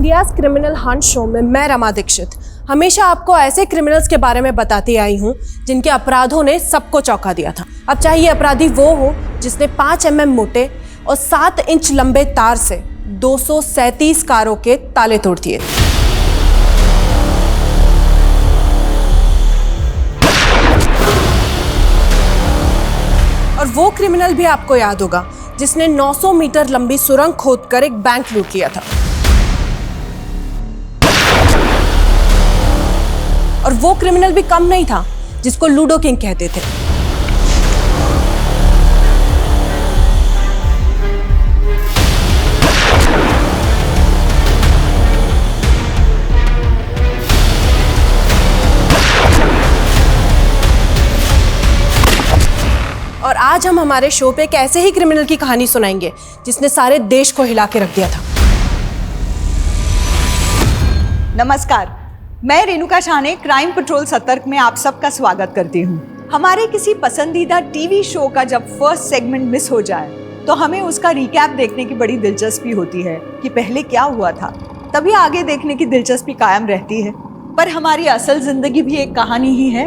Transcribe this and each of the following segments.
India's criminal Hunt show में मैं रमा दीक्षित हमेशा आपको ऐसे क्रिमिनल्स के बारे में बताती आई हूँ जिनके अपराधों ने सबको चौंका दिया था। अब चाहे ये अपराधी वो हो जिसने 5 mm मोटे और 7 इंच लंबे तार से 237 कारों के ताले तोड़ दिए, और वो क्रिमिनल भी आपको याद होगा जिसने 900 मीटर लंबी सुरंग खोदकर एक बैंक लूट लिया था, और वो क्रिमिनल भी कम नहीं था जिसको लूडो किंग कहते थे। और आज हम हमारे शो पे एक ऐसे ही क्रिमिनल की कहानी सुनाएंगे जिसने सारे देश को हिला के रख दिया था। नमस्कार, मैं रेणुका शाने क्राइम पेट्रोल सतर्क में आप सबका स्वागत करती हूँ। हमारे किसी पसंदीदा टीवी शो का जब फर्स्ट सेगमेंट मिस हो जाए तो हमें उसका रिकैप देखने की बड़ी दिलचस्पी होती है कि पहले क्या हुआ था, तभी आगे देखने की दिलचस्पी कायम रहती है। पर हमारी असल जिंदगी भी एक कहानी ही है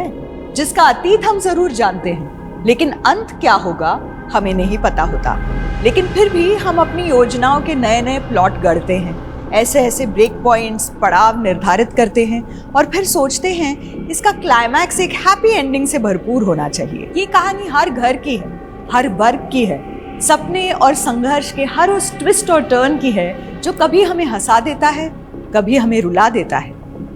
जिसका अतीत हम जरूर जानते हैं, लेकिन अंत क्या होगा हमें नहीं पता होता। लेकिन फिर भी हम अपनी योजनाओं के नए नए प्लॉट गढ़ते हैं, ऐसे ब्रेक पॉइंट्स पड़ाव निर्धारित करते हैं और फिर सोचते हैं इसका क्लाइमैक्स एक हैप्पी एंडिंग से भरपूर होना चाहिए। ये कहानी हर घर की है, हर वर्ग की है, सपने और संघर्ष के हर उस ट्विस्ट और टर्न की है जो कभी हमें हंसा देता है, कभी हमें रुला देता है।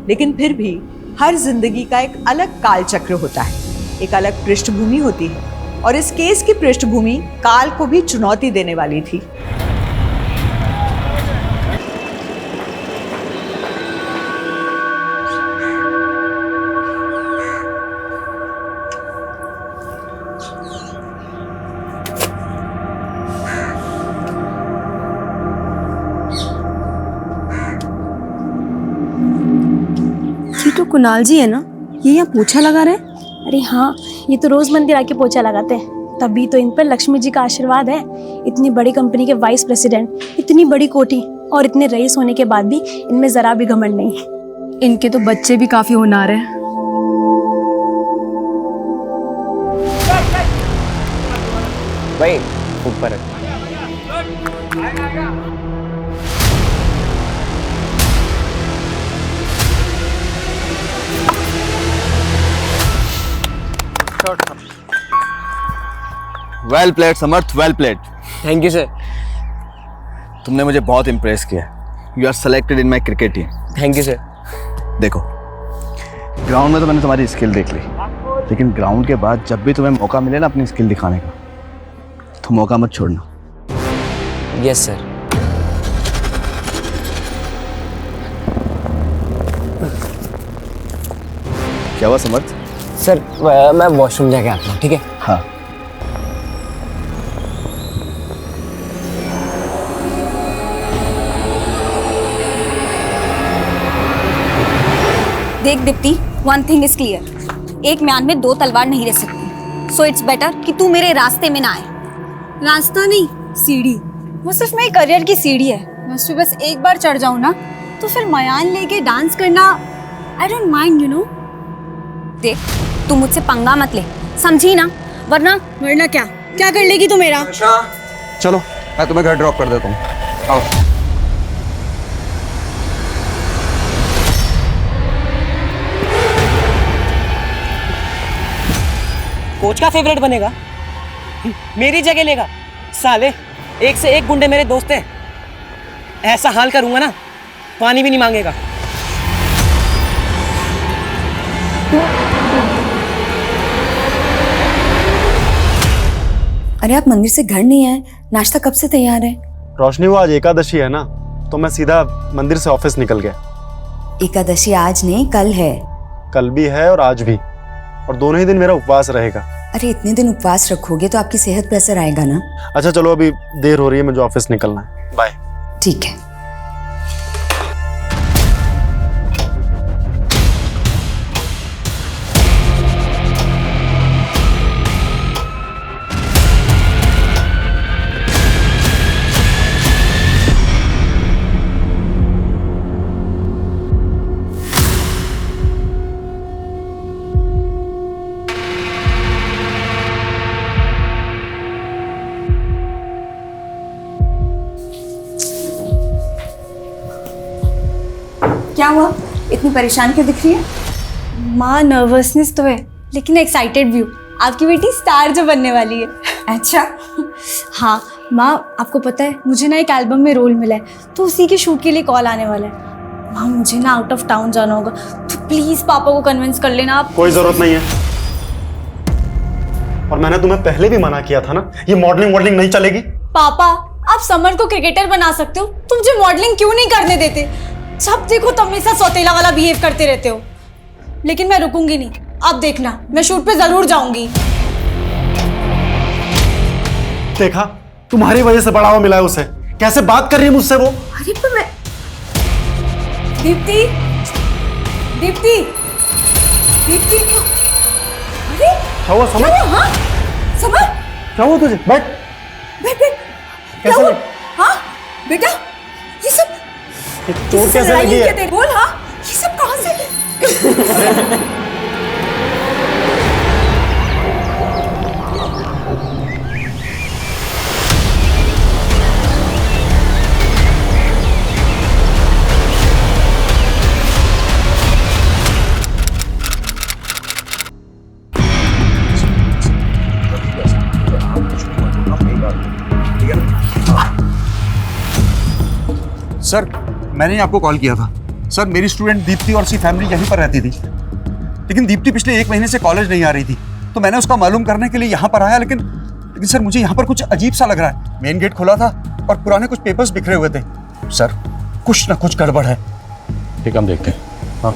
लेकिन फिर भी हर जिंदगी का एक अलग काल चक्र होता है, एक अलग पृष्ठभूमि होती है, और इस केस की पृष्ठभूमि काल को भी चुनौती देने वाली थी। ये तो कुणाल जी है ना, ये यहाँ पोछा लगा रहे हैं। अरे हाँ, ये तो रोज मंदिर आके पोछा लगाते हैं, तभी तो इन पर लक्ष्मी जी का आशीर्वाद है। इतनी बड़ी कंपनी के वाइस प्रेसिडेंट, इतनी बड़ी कोठी और इतने रईस होने के बाद भी इनमें जरा भी घमंड नहीं। इनके तो बच्चे भी काफी होनहार हैं। भाई ऊपर है। Well played Samarth, well played. Thank you sir. तुमने मुझे बहुत इम्प्रेस किया। You are selected in my cricket team. Thank you sir. देखो, ग्राउंड में तो मैंने तुम्हारी स्किल देख ली, लेकिन ग्राउंड के बाद जब भी तुम्हें मौका मिले ना अपनी स्किल दिखाने का, तो मौका मत छोड़ना। Yes sir. क्या हुआ समर्थ? सर मैं वॉशरूम जाके आता हूँ, ठीक है? हाँ। देख Deepti, one thing is clear, एक म्यान में 2 तलवार नहीं रह सकती। सो इट्स बेटर कि तू मेरे रास्ते में ना आए। रास्ता नहीं, सीढ़ी। वो सिर्फ मेरे करियर की सीढ़ी है। मैं उस पे बस एक बार चढ़ जाऊँ ना, तो फिर मयान लेके डांस करना I don't mind, you know. देख, तू मुझसे पंगा मत ले, समझी ना? वरना क्या कर लेगी तू मेरा? चलो मैं तुम्हें घर ड्रॉप कर देता हूँ, आओ। कोच का फेवरेट बनेगा, मेरी जगह लेगा। साले एक से एक गुंडे मेरे दोस्त हैं। ऐसा हाल करूंगा ना, पानी भी नहीं मांगेगा। अरे आप मंदिर से घर नहीं आए, नाश्ता कब से तैयार है? रोशनी, वो आज एकादशी है ना, तो मैं सीधा मंदिर से ऑफिस निकल गया। एकादशी आज नहीं, कल है। कल भी है और आज भी, और दोनों ही दिन मेरा उपवास रहेगा। अरे इतने दिन उपवास रखोगे तो आपकी सेहत पर असर आएगा ना। अच्छा चलो, अभी देर हो रही है, मुझे ऑफिस निकलना है। बाय। ठीक है। इतनी परेशान क्यों दिख रही है? माँ नर्वसनेस तो है, लेकिन एक्साइटेड भी हूँ। आपकी बेटी स्टार जो बनने वाली है। अच्छा, हाँ माँ, आपको पता है मुझे ना एक एल्बम में रोल मिला है, तो उसी के शूट के लिए कॉल आने वाला है। माँ मुझे ना आउट ऑफ टाउन जाना होगा, तो प्लीज पापा को कन्विंस कर लेना आप। कोई जरूरत नहीं है। और मैंने तुम्हें पहले भी मना किया था ना, ये मॉडलिंग वॉडलिंग नहीं चलेगी। पापा आप समर को क्रिकेटर बना सकते हो, तुम मुझे मॉडलिंग क्यों नहीं करने देते? जब देखो तुम मेरे साथ सौतेला वाला बिहेव करते रहते हो। लेकिन मैं रुकूंगी नहीं, आप देखना मैं शूट पे जरूर जाऊंगी। देखा, तुम्हारी वजह से बढ़ावा मिला है उसे। कैसे बात कर रही है मुझसे वो। अरे पर मैं दीप्ति दीप्ति दीप्ति अरे क्या हुआ समर? हाँ समर, क्या हुआ तुझे? बैठ। बैठ बैठ। क्या कैसे हुआ? लगी? हाँ बेटा, ये सब चोट कैसे लगी है? बोल। हाँ ये सब कहाँ से? सर मैंने ही आपको कॉल किया था। सर मेरी स्टूडेंट दीप्ति और उसकी फैमिली यहीं पर रहती थी, लेकिन दीप्ति पिछले 1 महीने से कॉलेज नहीं आ रही थी, तो मैंने उसका मालूम करने के लिए यहाँ पर आया। लेकिन सर मुझे यहाँ पर कुछ अजीब सा लग रहा है। मेन गेट खुला था और पुराने कुछ पेपर्स बिखरे हुए थे। सर कुछ ना कुछ गड़बड़ है। ठीक, हम देखते हैं। हाँ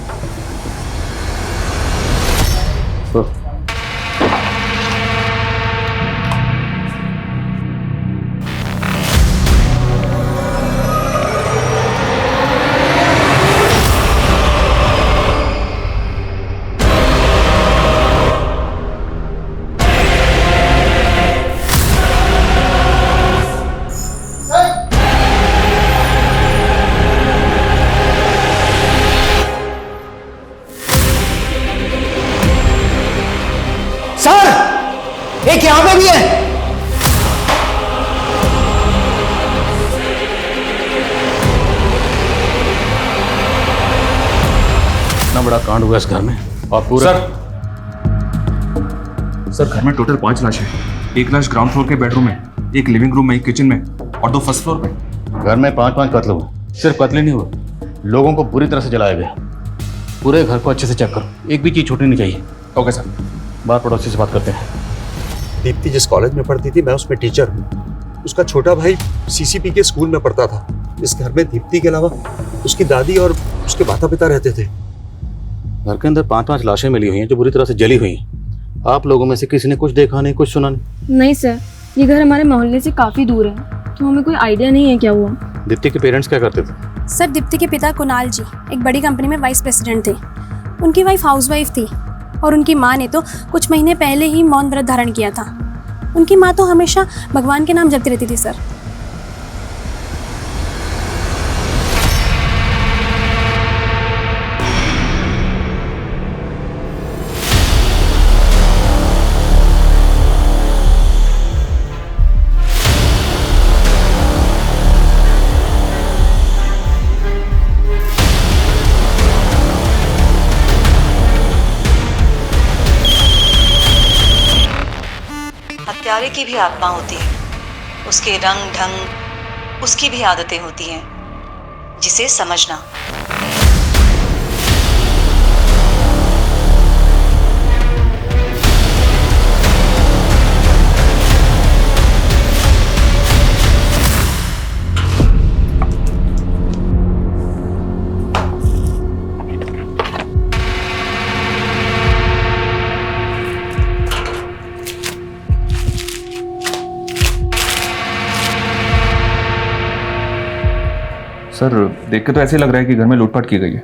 एक यहाँ पे भी है। इतना बड़ा कांड हुआ इस घर में और पूरा। सर घर में टोटल 5 लाशें हैं। एक लाश ग्राउंड फ्लोर के बेडरूम में, एक लिविंग रूम में, एक किचन में और 2 फर्स्ट फ्लोर पे। घर में 5 कत्ल हुए। सिर्फ कत्ल ही नहीं हुए, लोगों को बुरी तरह से जलाया गया। पूरे घर को अच्छे से चेक करो, एक भी चीज छूटनी नहीं चाहिए। Okay sir. बाहर पड़ोसी से बात करते हैं। दीप्ति जिस कॉलेज में पढ़ती थी मैं उसमें टीचर हूँ। उसका छोटा भाई सीसीपी के स्कूल में पढ़ता था। इस घर में दीप्ति के अलावा उसकी दादी और उसके माता पिता रहते थे। घर के अंदर 5 लाशें मिली हुई हैं जो बुरी तरह से जली हुई हैं। आप लोगों में से किसी ने कुछ देखा नहीं, कुछ सुना नहीं? नहीं सर, ये घर हमारे मोहल्ले से काफी दूर है, तो हमें कोई आइडिया नहीं है क्या हुआ। दीप्ति के पेरेंट्स क्या करते थे? सर दीप्ति के पिता कुणाल जी एक बड़ी कंपनी में वाइस प्रेसिडेंट थे। उनकी वाइफ हाउसवाइफ थी और उनकी माँ ने तो कुछ महीने पहले ही मौन व्रत धारण किया था। उनकी माँ तो हमेशा भगवान के नाम जपती रहती थी सर। हत्यारे की भी आत्मा होती है, उसके रंग ढंग, उसकी भी आदतें होती हैं, जिसे समझना। सर देख के तो ऐसे लग रहा है कि घर में लूटपाट की गई है।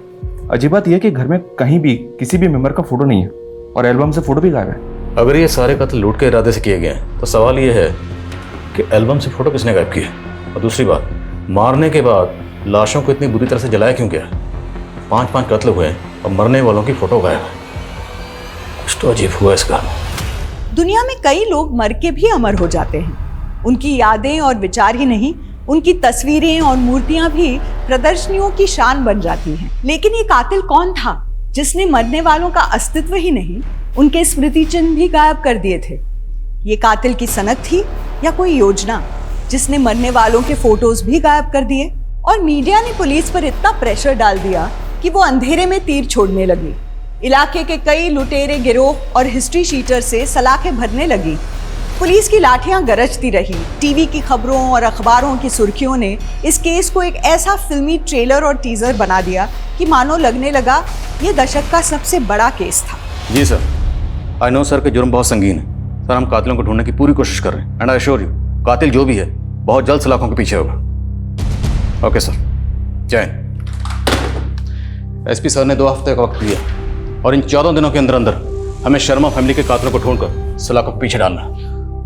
अजीब बात यह है कि घर में कहीं भी किसी भी मेंबर का फोटो नहीं है और एल्बम से फोटो भी गायब है। अगर ये सारे कत्ल लूट के इरादे से किए गए हैं तो सवाल ये है कि एल्बम से फोटो किसने गायब किए, और दूसरी बात, मारने के बाद लाशों को इतनी बुरी तरह से जलाया क्यों गया? 5 कत्ल हुए और मरने वालों की फोटो गायब है। कुछ तो अजीब हुआ इसका। दुनिया में कई लोग मर के भी अमर हो जाते हैं। उनकी यादें और विचार ही नहीं उनकी तस्वीरें और मूर्तियां भी प्रदर्शनियों की शान बन जाती हैं। लेकिन ये कातिल कौन था जिसने मरने वालों का अस्तित्व ही नहीं, उनके स्मृति चिन्ह भी गायब कर दिए थे? ये कातिल की सनक थी या कोई योजना जिसने मरने वालों के फोटोज भी गायब कर दिए? और मीडिया ने पुलिस पर इतना प्रेशर डाल दिया कि वो अंधेरे में तीर छोड़ने लगी। इलाके के कई लुटेरे गिरोह और हिस्ट्री शीटर से सलाखें भरने लगी। पुलिस की लाठियां गरजती रही। टीवी की खबरों और अखबारों की सुर्खियों ने इस केस को एक ऐसा फिल्मी ट्रेलर और टीजर बना दिया कि मानो लगने लगा ये दशक का सबसे बड़ा केस था। जी सर, आई नो सर कि जुर्म बहुत संगीन है। सर, हम कातिलों को ढूंढने की पूरी कोशिश कर रहे हैं एंड आई एश्योर यू कातिल जो भी है बहुत जल्द सलाखों के पीछे होगा। ओके सर, जय हिंद। एसपी सर ने 2 हफ्ते का वक्त दिया और इन 14 दिनों के अंदर अंदर हमें शर्मा फैमिली के कातिलों को ढूंढकर सलाखों के पीछे डालना है।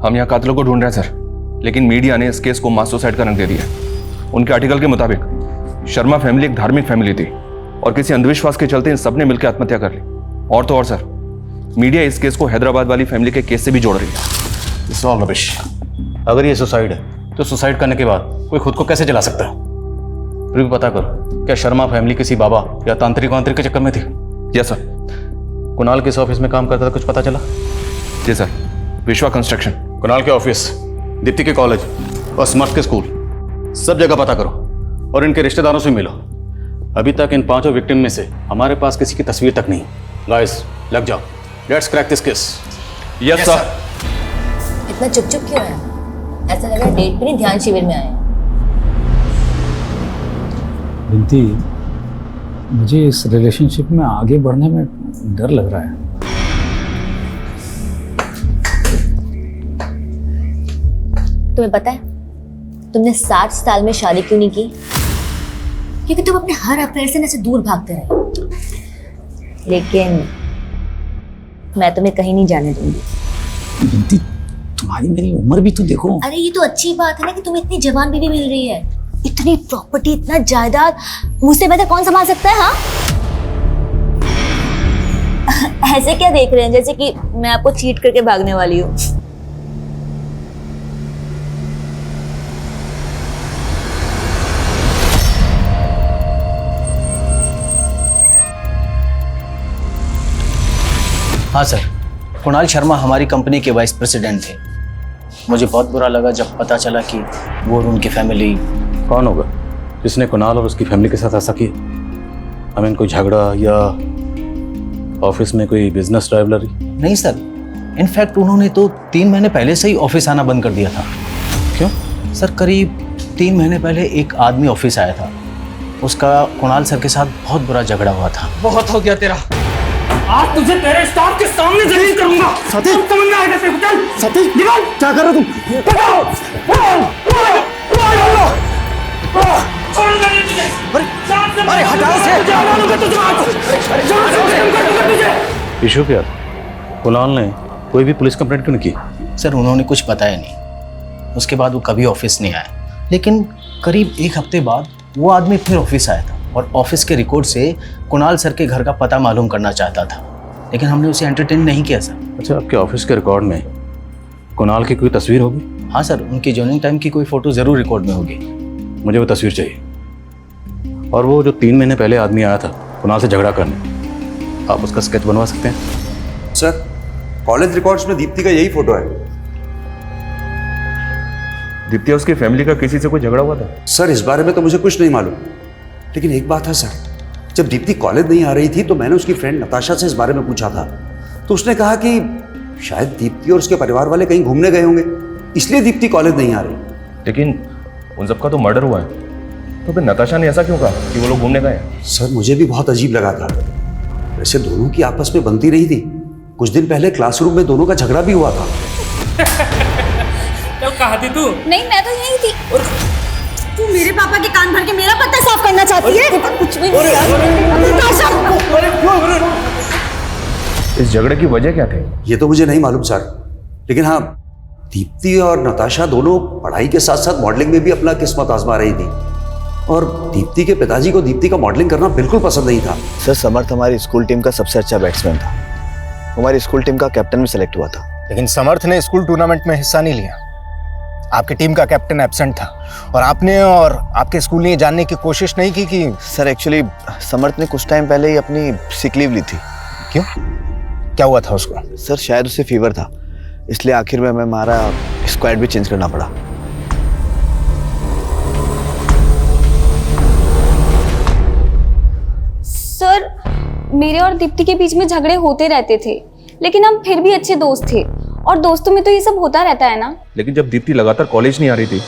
हम यहाँ कातिलों को ढूंढ रहे हैं सर, लेकिन मीडिया ने इस केस को मास सुसाइड का रंग दे दिया। उनके आर्टिकल के मुताबिक शर्मा फैमिली एक धार्मिक फैमिली थी और किसी अंधविश्वास के चलते इन सब ने मिलकर आत्महत्या कर ली। और तो और सर, मीडिया इस केस को हैदराबाद वाली फैमिली के केस से भी जोड़ रही है। It's all rubbish. अगर ये सुसाइड है तो सुसाइड करने के बाद कोई खुद को कैसे जला सकता है? फिर भी पता करो, क्या शर्मा फैमिली किसी बाबा या तांत्रिक वांत्रिक के चक्कर में थी? Yes sir. कुणाल किस ऑफिस में काम करता था, कुछ पता चला? जी सर, विश्वा कंस्ट्रक्शन। कुणाल के ऑफिस, दीप्ति के कॉलेज और समर्थ के स्कूल, सब जगह पता करो और इनके रिश्तेदारों से मिलो। अभी तक इन 5 विक्टिम में से हमारे पास किसी की तस्वीर तक नहीं। गाइस, लग जाओ, let's crack this case. Yes sir. इतना चुप चुप क्यों है? ऐसा लग रहा है डेट पे नहीं ध्यान शिविर में आए। बिंती, मुझे इस रिलेशनशिप में आगे बढ़ने में डर लग रहा है। तुम्हें पता है तुमने 60 साल में शादी क्यों नहीं की? क्योंकि तुम अपने हर अफेयर से ऐसे दूर भागते रहे। लेकिन मैं तुम्हें कहीं नहीं जाने दूंगी। बिंती, तुम्हारी मेरी उम्र भी तो देखो। अरे ये तो अच्छी बात है ना कि तुम्हें इतनी जवान बीवी मिल रही है। इतनी प्रॉपर्टी, इतना जायदाद, मुझसे बेहतर कौन संभाल सकता है? हाँ, ऐसे क्या देख रहे हैं जैसे कि मैं आपको चीट करके भागने वाली हूँ। हाँ सर, कुणाल शर्मा हमारी कंपनी के वाइस प्रेसिडेंट थे। मुझे बहुत बुरा लगा जब पता चला कि वो और उनकी फैमिली। कौन होगा जिसने कुणाल और उसकी फैमिली के साथ ऐसा किया? आई मीन, कोई झगड़ा या ऑफिस में कोई बिजनेस राइवलरी? नहीं सर, इनफैक्ट उन्होंने तो 3 महीने पहले से ही ऑफिस आना बंद कर दिया था। क्यों? सर, करीब 3 महीने पहले एक आदमी ऑफिस आया था। उसका कुणाल सर के साथ बहुत बुरा झगड़ा हुआ था। बहुत हो गया तेरा। आज तुझे तेरे स्टाफ के सामने जलील करूंगा। सतीश, समझ में आएगा तेरे को? चल सतीश, निकल। क्या कर रहे हो तुम? अरे हटाओ से। इशू क्या? कुणाल ने कोई भी पुलिस कंप्लेंट क्यों नहीं की? सर, उन्होंने कुछ बताया नहीं। उसके बाद वो कभी ऑफिस नहीं आया। लेकिन करीब 1 हफ्ते बाद वो आदमी फिर ऑफिस आया था और ऑफिस के रिकॉर्ड से कुणाल सर के घर का पता मालूम करना चाहता था, लेकिन हमने उसे एंटरटेन नहीं किया सर। अच्छा, आपके ऑफिस के रिकॉर्ड में कुणाल की कोई तस्वीर होगी? हाँ सर, उनकी जॉइनिंग टाइम की कोई फोटो जरूर रिकॉर्ड में होगी। मुझे वो तस्वीर चाहिए। और वो जो 3 महीने पहले आदमी आया था कुणाल से झगड़ा करने, आप उसका स्केच बनवा सकते हैं? सर, कॉलेज रिकॉर्ड्स में दीप्ति का यही फोटो है। दीप्ति और उसकी फैमिली का किसी से कोई झगड़ा हुआ था? सर, इस बारे में तो मुझे कुछ नहीं मालूम, लेकिन एक बात है सर, जब दीप्ति कॉलेज नहीं आ रही थी तो मैंने उसकी फ्रेंड नताशा से इस बारे में पूछा था, तो उसने कहा कि शायद दीप्ति और उसके परिवार वाले कहीं घूमने गए होंगे, इसलिए दीप्ति कॉलेज नहीं आ रही। लेकिन उन सबका तो मर्डर हुआ है, तो फिर नताशा ने ऐसा क्यों कहा कि वो लोग घूमने गए? सर, मुझे भी बहुत अजीब लगा था। वैसे दोनों की आपस में बनती रही थी। कुछ दिन पहले क्लासरूम में दोनों का झगड़ा भी हुआ था। तो कहाँ थी तू? नहीं, मैं तो यही थी। तू मेरे पापा के कान भर के मेरा पत्ता साफ करना चाहती है? कुछ भी नहीं यार। इस झगड़े की वजह क्या थी? ये तो मुझे नहीं मालूम सर, लेकिन हाँ, दीप्ति और नताशा दोनों पढ़ाई के साथ साथ मॉडलिंग में भी अपना किस्मत आजमा रही थी, और दीप्ति के पिताजी को दीप्ति का मॉडलिंग करना बिल्कुल पसंद नहीं था। सर, समर्थ हमारी स्कूल टीम का सबसे अच्छा बैट्समैन था। हमारी स्कूल टीम का कैप्टन भी सिलेक्ट हुआ था। लेकिन समर्थ ने स्कूल टूर्नामेंट में हिस्सा नहीं लिया। आपकी टीम का कैप्टन एब्सेंट था और आपने और आपके स्कूल ने ये जानने की कोशिश नहीं की कि सर एक्चुअली समर्थ ने कुछ टाइम पहले ही अपनी सिक लीव ली थी। क्यों, क्या हुआ था उसको? सर शायद उसे फीवर था, इसलिए आखिर में हमें हमारा स्क्वाड भी चेंज करना पड़ा। सर, मेरे और दीप्ति के बीच में झगड़े होते रहते थे, लेकिन हम फिर भी अच्छे दोस्त थे और दोस्तों में तो ये सब होता रहता है ना। लेकिन जब दीप्ति लगातार कॉलेज नहीं आ रही थी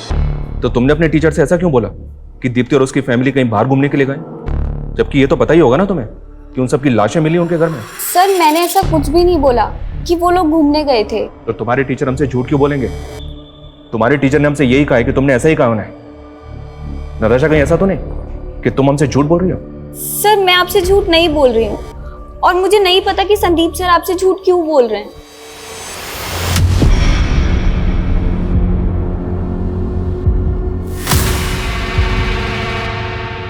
तो तुमने अपने टीचर से ऐसा क्यों बोला कि दीप्ति और उसकी फैमिली कहीं बाहर घूमने के लिए गए, जबकि ये तो पता ही होगा ना तुम्हें कि उन सबकी लाशें मिली उनके घर में। सर, मैंने ऐसा कुछ भी नहीं बोला कि वो लोग घूमने गए थे। तो तुम्हारे टीचर हमसे झूठ क्यों बोलेंगे? तुम्हारे टीचर ने हमसे यही कहा है कि तुमने ऐसा ही कहा उन्हें। नताशा, कहीं ऐसा तो नहीं कि तुम हमसे झूठ बोल रही हो? सर, मैं आपसे झूठ नहीं बोल रही हूँ और मुझे नहीं पता कि संदीप सर आपसे झूठ क्यों बोल रहे हैं।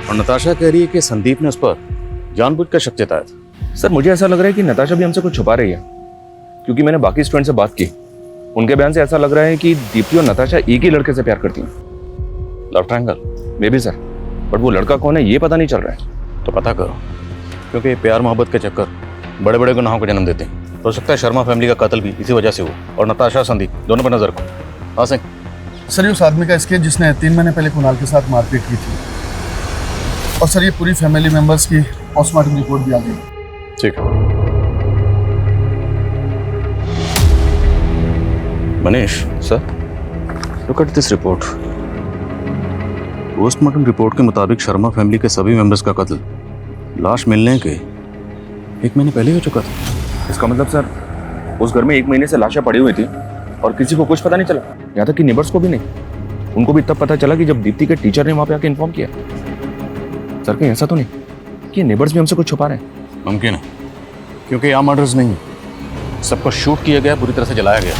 और नताशा कह रही है कि संदीप ने उस पर जानबूझकर शक जताया था। सर, मुझे ऐसा लग रहा है कि नताशा भी हमसे कुछ छुपा रही है, क्योंकि मैंने बाकी स्टूडेंट से बात की। उनके बयान से ऐसा लग रहा है कि दीप्ति और नताशा एक ही लड़के से प्यार करती हैं। Love triangle? May be sir, but वो लड़का कौन है ये पता नहीं चल रहा है। तो पता करो, क्योंकि प्यार मोहब्बत के चक्कर बड़े बड़े गुनाहों को जन्म देते हैं। हो सकता है शर्मा फैमिली का कत्ल भी इसी वजह से हुआ, और नताशा संदीप दोनों पर नजर रखो। हाँ सिंह। सर ये उस आदमी का स्केच जिसने 3 महीने पहले कुणाल के साथ मारपीट की थी, और सर ये पूरी फैमिली मेंबर्स की पोस्टमार्टम रिपोर्ट भी आ गई। ठीक है Manish. Sir, look at this report. Postmortem report के मुताबिक शर्मा फैमिली के सभी मेंबर्स का कत्ल लाश मिलने के 1 महीने पहले हो चुका था। इसका मतलब सर, उस घर में 1 महीने से लाशें पड़ी हुई थी और किसी को कुछ पता नहीं चला, यहाँ तक कि नेबर्स को भी नहीं। उनको भी तब पता चला कि जब दीप्ति के टीचर ने वहां पे आके इन्फॉर्म किया। सर, कहीं ऐसा तो नहीं कि नेबर्स भी हमसे कुछ छुपा रहे हैं? मुमकिन है, क्योंकि यहाँ मर्डर्स नहीं, सबको शूट किया गया, पूरी तरह से जलाया गया।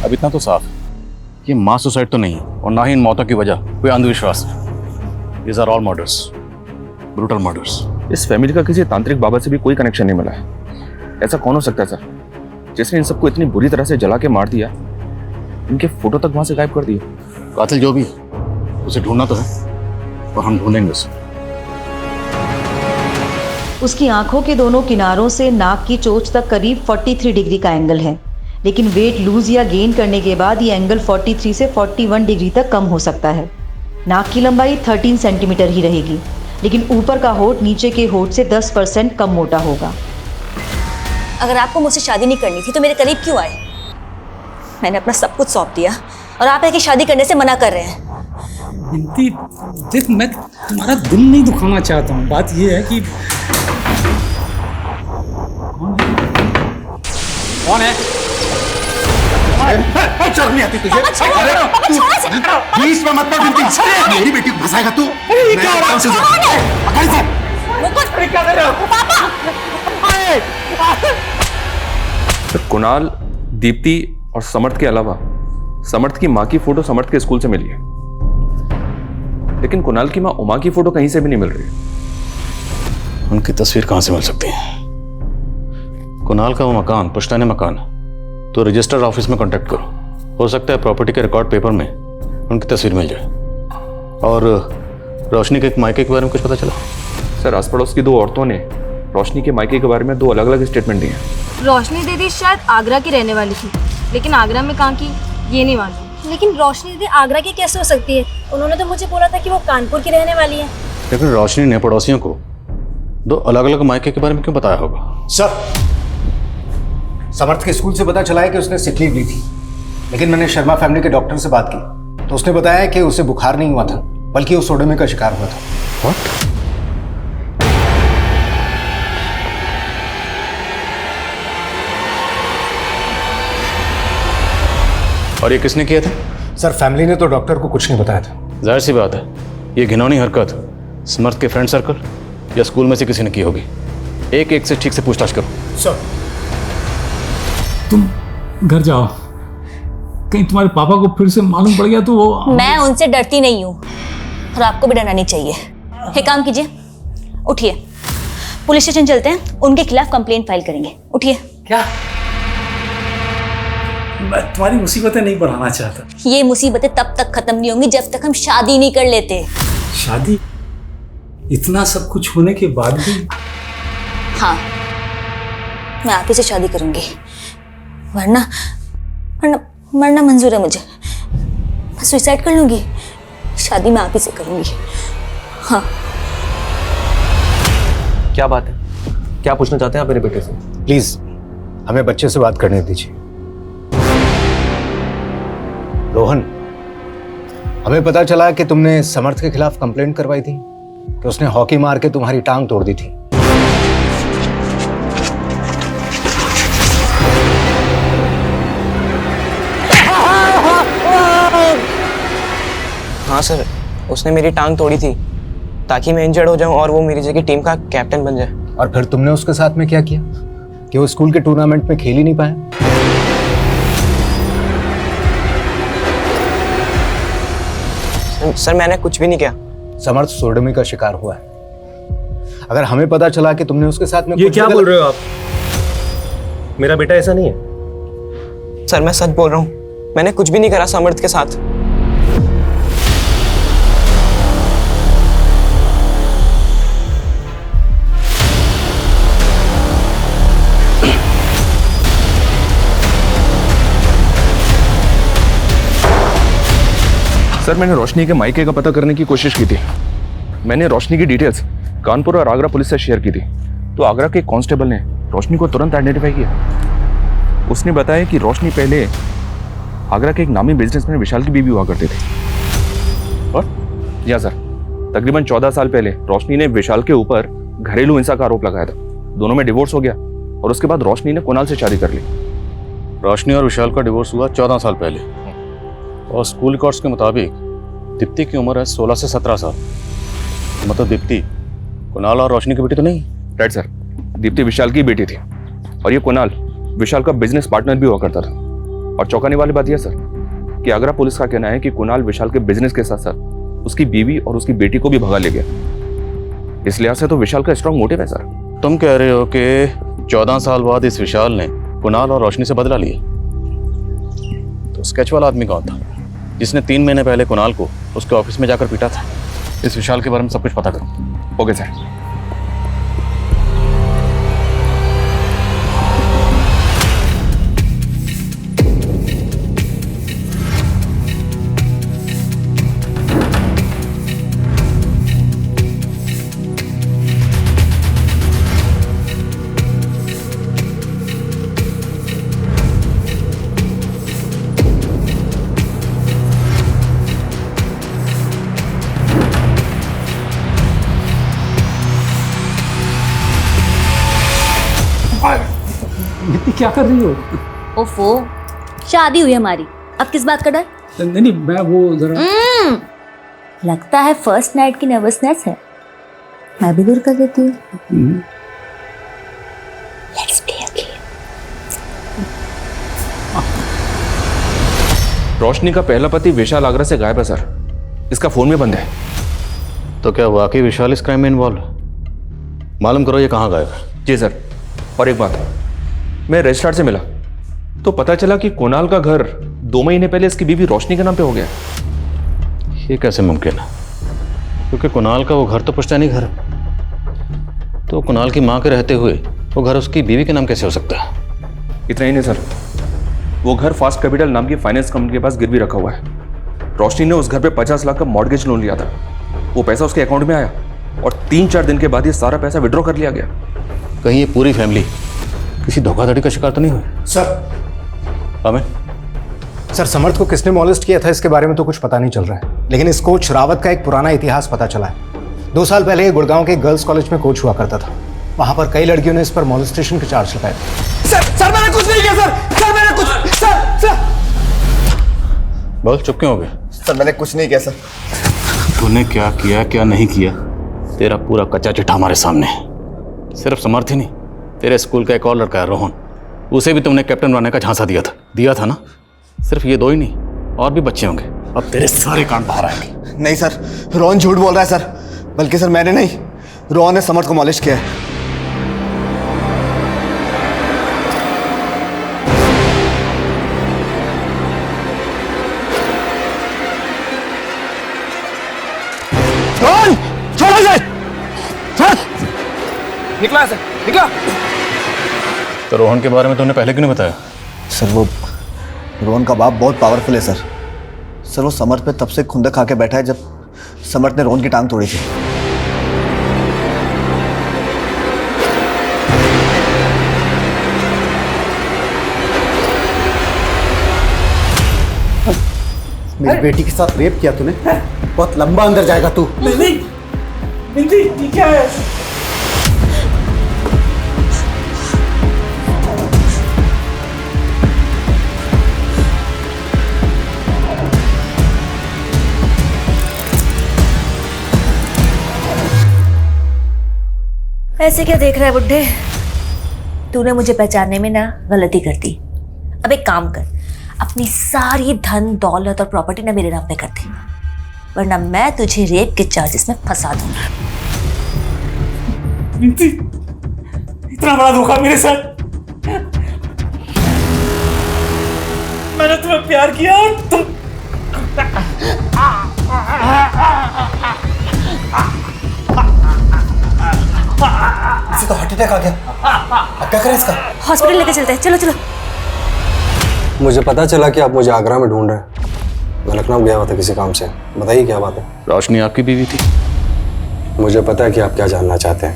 अब इतना तो साफ है, ये मास सुसाइड तो नहीं है, और ना ही इन मौतों की वजह कोई अंधविश्वास है। These are all murders, brutal murders। इस फैमिली का किसी तांत्रिक बाबा से भी कोई कनेक्शन नहीं मिला है। ऐसा कौन हो सकता है सर, जिसने इन सबको इतनी बुरी तरह से जला के मार दिया, इनके फोटो तक वहां से गायब कर दिए? कातिल जो भी उसे ढूंढना तो है, और हम ढूंढेंगे उसे। उसकी आंखों के दोनों किनारों से नाक की चोंच तक करीब 43 डिग्री का एंगल है, लेकिन वेट लूज या गेन करने के बाद ये एंगल 43 से 41 डिग्री तक कम हो सकता है। नाक की लंबाई 13 सेंटीमीटर ही रहेगी, लेकिन ऊपर का होठ नीचे के होठ से 10% कम मोटा होगा। अगर आपको मुझसे शादी नहीं करनी थी तो मेरे करीब क्यों आए? मैंने अपना सब कुछ सौंप दिया और आप है कि शादी करने से मना कर रहे हैं। बिंती, देख मैं तुम्हारा दिल नहीं दुखाना चाहता हूँ। बात ये है कि कौन है? शर्म नहीं आती तुझे? अरे तू बीच में मत पड़ बिल्कुल। मेरी बेटी को फंसाएगा तू? कुणाल, दीप्ति और समर्थ के अलावा समर्थ की माँ की फोटो समर्थ के स्कूल से मिली है, लेकिन कुणाल की माँ उमा की फोटो कहीं से भी नहीं मिल रही। उनकी तस्वीर कहां से मिल सकती है? कुणाल का वो मकान पुश्तैनी मकान, तो रजिस्टर ऑफिस में कांटेक्ट करो। हो सकता है प्रॉपर्टी के रिकॉर्ड पेपर में उनकी तस्वीर मिल जाए। और रोशनी के एक मायके के बारे में कुछ पता चला? सर, आस पड़ोस की 2 औरतों ने रोशनी के मायके के बारे में 2 अलग अलग स्टेटमेंट दिए हैं। रोशनी दीदी शायद आगरा की रहने वाली थी, लेकिन आगरा में कहाँ की ये नहीं मालूम। लेकिन रोशनी दीदी आगरा की कैसे हो सकती है? उन्होंने तो मुझे बोला था कि वो कानपुर की रहने वाली है। लेकिन रोशनी ने पड़ोसियों को 2 अलग अलग मायके के बारे में क्यों बताया होगा? सर, समर्थ के स्कूल से पता चला है कि उसने सिक लीव ली थी, लेकिन मैंने शर्मा फैमिली के डॉक्टर से बात की तो उसने बताया कि उसे बुखार नहीं हुआ था, बल्कि वो सोडोमी का शिकार हुआ था। What? और ये किसने किया था? सर, फैमिली ने तो डॉक्टर को कुछ नहीं बताया था। जाहिर सी बात है, ये घिनौनी हरकत समर्थ के फ्रेंड सर्कल या स्कूल में से किसी ने की होगी। एक एक से ठीक से पूछताछ करो। सर, घर जाओ, कहीं तुम्हारे पापा को फिर से मालूम पड़ गया तो वो। मैं उनसे डरती नहीं हूँ और आपको भी डरना नहीं चाहिए। एक काम कीजिए, उठिए, पुलिस स्टेशन चलते हैं, उनके खिलाफ कंप्लेंट फाइल करेंगे। उठिए। क्या? मैं तुम्हारी मुसीबतें नहीं बढ़ाना चाहता। ये मुसीबतें तब तक खत्म नहीं होंगी जब तक हम शादी नहीं कर लेते। शादी? इतना सब कुछ होने के बाद भी? हाँ, मैं आप ही से शादी करूंगी, वरना वरना मरना मंजूर है मुझे। मैं सुसाइड कर लूंगी, शादी मैं आप ही से करूंगी। हाँ। क्या बात है? क्या पूछना चाहते हैं आप मेरे बेटे से? प्लीज हमें बच्चे से बात करने दीजिए। रोहन, हमें पता चला कि तुमने समर्थ के खिलाफ कंप्लेंट करवाई थी कि उसने हॉकी मार के तुम्हारी टांग तोड़ दी थी। हाँ सर, उसने मेरी टांग तोड़ी थी ताकि मैं इंजर्ड हो जाऊं और वो मेरी जगह टीम का कैप्टन बन जाए। और फिर तुमने उसके साथ में क्या किया कि वो स्कूल के टूर्नामेंट में खेल ही नहीं पाया? सर मैंने कुछ भी नहीं किया। समर्थ सोडोमी का शिकार हुआ है। अगर हमें पता चला कि तुमने उसके साथ में ये क्या बोल रहे हो आप? मेरा बेटा ऐसा नहीं है। सर मैं सच बोल रहा हूँ, मैंने कुछ भी नहीं करा समर्थ के साथ। सर मैंने रोशनी के मायके का पता करने की कोशिश की थी। मैंने रोशनी की डिटेल्स कानपुर और आगरा पुलिस से शेयर की थी, तो आगरा के कांस्टेबल ने रोशनी को तुरंत आइडेंटिफाई किया। उसने बताया कि रोशनी पहले आगरा के एक नामी बिजनेसमैन विशाल की बीवी हुआ करते थे। और या सर, तकरीबन 14 साल पहले रोशनी ने विशाल के ऊपर घरेलू हिंसा का आरोप लगाया था। दोनों में डिवोर्स हो गया और उसके बाद रोशनी ने कुणाल से शादी कर ली। रोशनी और विशाल का डिवोर्स हुआ 14 साल पहले और स्कूल रिकॉर्ड्स के मुताबिक दीप्ति की उम्र है 16 से 17 साल। मतलब दीप्ति कुणाल और रोशनी की बेटी तो नहीं? राइट सर, दीप्ति विशाल की बेटी थी और ये कुणाल विशाल का बिजनेस पार्टनर भी हुआ करता था। और चौंकाने वाली बात यह सर कि आगरा पुलिस का कहना है कि कुणाल विशाल के बिजनेस के साथ साथ उसकी बीवी और उसकी बेटी को भी भगा ले गया। इस लिहाज से तो विशाल का स्ट्रॉन्ग मोटिव है सर। तुम कह रहे हो कि 14 साल बाद इस विशाल ने कुणाल और रोशनी से बदला लिया? तो स्केच वाला आदमी कौन था जिसने 3 महीने पहले कुणाल को उसके ऑफिस में जाकर पीटा था? इस विशाल के बारे में सब कुछ पता करो। Okay sir. क्या कर रही हो? ओफो, शादी हुई हमारी, अब किस बात का डर? नहीं, मैं वो जरा लगता है फर्स्ट नाइट की नर्वसनेस है, मैं भी दूर कर देती हूँ। Let's play a game. रोशनी का पहला पति विशाल आगरा से गायब है सर। इसका फोन भी बंद है। तो क्या वाकई विशाल इस क्राइम में इन्वॉल्व है? मालूम करो ये कहाँ गायब है। जी सर। और एक बात, मैं रजिस्ट्रार से मिला तो पता चला कि कुणाल का घर 2 महीने पहले इसकी बीवी रोशनी के नाम पे हो गया। ये कैसे मुमकिन है? क्योंकि कुणाल का वो घर तो पुश्तैनी घर है, तो कुणाल की माँ के रहते हुए वो घर उसकी बीवी के नाम कैसे हो सकता है? इतना ही नहीं सर, वो घर फास्ट कैपिटल नाम की फाइनेंस कंपनी के पास गिरवी रखा हुआ है। रोशनी ने उस घर पे 50 लाख का मॉर्गेज लोन लिया था। वो पैसा उसके अकाउंट में आया और 3-4 दिन के बाद ये सारा पैसा विड्रॉ कर लिया गया। कहीं ये पूरी फैमिली किसी धोखाधड़ी का शिकार तो नहीं हुई? सर हमें सर, समर्थ को किसने मॉलेस्ट किया था इसके बारे में तो कुछ पता नहीं चल रहा है, लेकिन इस कोच रावत का एक पुराना इतिहास पता चला है। 2 साल पहले ये गुड़गांव के गर्ल्स कॉलेज में कोच हुआ करता था। वहां पर कई लड़कियों ने इस पर मॉलेस्टेशन के चार्ज लगाए थे। सर मैंने कुछ नहीं किया सर मैंने कुछ सर बोल, चुप क्यों हो गए? सर मैंने कुछ नहीं किया सर। तूने क्या किया क्या नहीं किया, तेरा पूरा कच्चा चिट्ठा हमारे सामने है। सिर्फ समर्थ ही नहीं, तेरे स्कूल का एक और लड़का है रोहन, उसे भी तुमने कैप्टन बनने का झांसा दिया था ना? सिर्फ ये 2 ही नहीं, और भी बच्चे होंगे। अब तेरे सारे कांड बाहर आएंगे। नहीं सर, रोहन झूठ बोल रहा है सर। बल्कि सर मैंने नहीं, रोहन ने समर्थ को मॉलिश किया है। रोहन, छोड़ो इसे! निकला सर, निकला। तो रोहन के बारे में तुमने पहले क्यों नहीं बताया? सर वो रोहन का बाप बहुत पावरफुल है सर। सर वो समर्थ पे तब से खुंदक खा के बैठा है जब समर्थ ने रोहन की टांग तोड़ी थी। मेरी बेटी के साथ रेप किया तूने, बहुत लंबा अंदर जाएगा तू। नहीं, बिंदी, ये क्या है? ऐसे क्या देख रहा है बुड्ढे? तूने मुझे पहचानने में ना गलती कर दी। अब एक काम कर, अपनी सारी धन दौलत और प्रॉपर्टी ना मेरे नाम पे कर दे, वरना मैं तुझे रेप के चार्जेस में फंसा दूंगा। बिंदी, इतना बड़ा धोखा मेरे साथ। मैंने तुम्हें प्यार किया और तुम इसे तो हार्ट अटैक आ गया। अब क्या करें इसका? हॉस्पिटल लेके चलते हैं, चलो चलो। मुझे पता चला कि आप मुझे आगरा में ढूंढ रहे हैं। मैं लखनऊ गया हुआ था किसी काम से। बताइए क्या बात है? रोशनी आपकी बीवी थी? मुझे पता है कि आप क्या जानना चाहते हैं।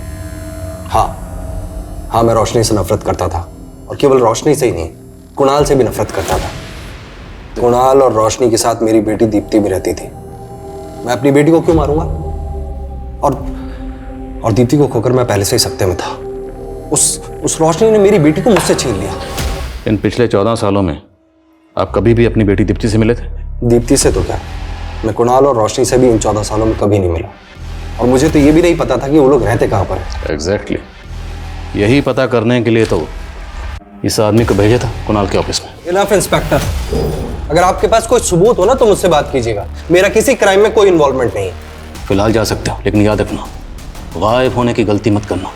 हाँ, मैं रोशनी से नफरत करता था, और केवल रोशनी से ही नहीं, कुणाल से भी नफरत करता था। कुणाल और रोशनी के साथ मेरी बेटी दीप्ति भी रहती थी। मैं अपनी बेटी को क्यों मारूंगा? और दीप्ति को खोकर मैं पहले से ही सकते में था। उस रोशनी ने मेरी बेटी को मुझसे छीन लिया। इन पिछले 14 सालों में आप कभी भी अपनी बेटी दीप्ति से मिले थे? दीप्ति से तो क्या, मैं कुणाल और रोशनी से भी इन 14 सालों में कभी नहीं मिला। और मुझे तो ये भी नहीं पता था कि वो लोग रहते कहाँ पर हैं। एग्जैक्टली, यही पता करने के लिए तो इस आदमी को भेजा था कुणाल के ऑफिस में। इनफ इंस्पेक्टर, अगर आपके पास कोई सबूत हो ना तो मुझसे बात कीजिएगा। मेरा किसी क्राइम में कोई इन्वॉल्वमेंट नहीं है। फिलहाल जा सकते हो, लेकिन याद रखना, गायब होने की गलती मत करना,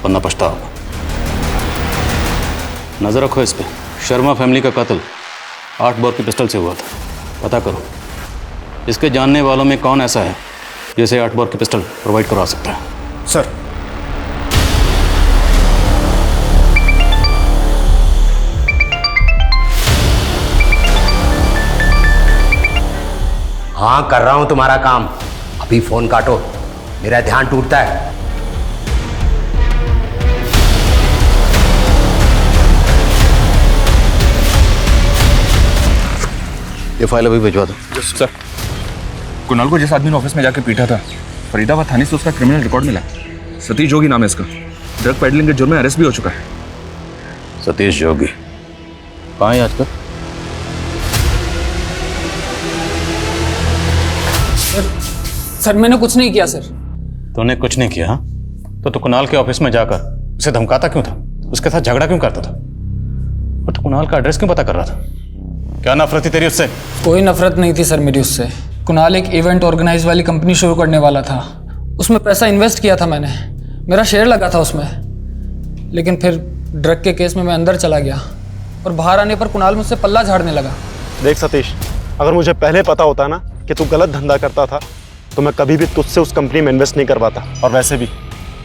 वरना पछताओगे। नजर रखो इस पे। शर्मा फैमिली का कत्ल 8 बोर की पिस्टल से हुआ था। पता करो इसके जानने वालों में कौन ऐसा है जिसे 8 बोर की पिस्टल प्रोवाइड करवा सकता है। सर, हाँ, कर रहा हूं तुम्हारा काम। अभी फोन काटो, मेरा ध्यान टूटता है। ये फाइल अभी भिजवा दो। सर, कुणाल को जिस आदमी ने ऑफिस में जाके पीटा था, फरीदाबाद थाने से उसका क्रिमिनल रिकॉर्ड मिला। सतीश जोगी नाम है इसका। ड्रग पेडलिंग के जुर्म में अरेस्ट भी हो चुका है। सतीश जोगी कहाँ है आजकल? सर मैंने कुछ नहीं किया सर। तूने कुछ नहीं किया? हाँ, तो कुणाल के ऑफिस में जाकर उसे धमकाता क्यों था? उसके साथ झगड़ा क्यों करता था? और तो कुणाल का एड्रेस क्यों पता कर रहा था? क्या नफरत थी तेरी उससे? कोई नफरत नहीं थी सर मेरी उससे। कुणाल एक इवेंट ऑर्गेनाइज वाली कंपनी शुरू करने वाला था, उसमें पैसा इन्वेस्ट किया था मैंने, मेरा शेयर लगा था उसमें। लेकिन फिर ड्रग के केस में मैं अंदर चला गया और बाहर आने पर कुणाल मुझसे पल्ला झाड़ने लगा। देख सतीश, अगर मुझे पहले पता होता ना कि तू गलत धंधा करता था तो मैं कभी भी तुझसे उस कंपनी में इन्वेस्ट नहीं करवाता। और वैसे भी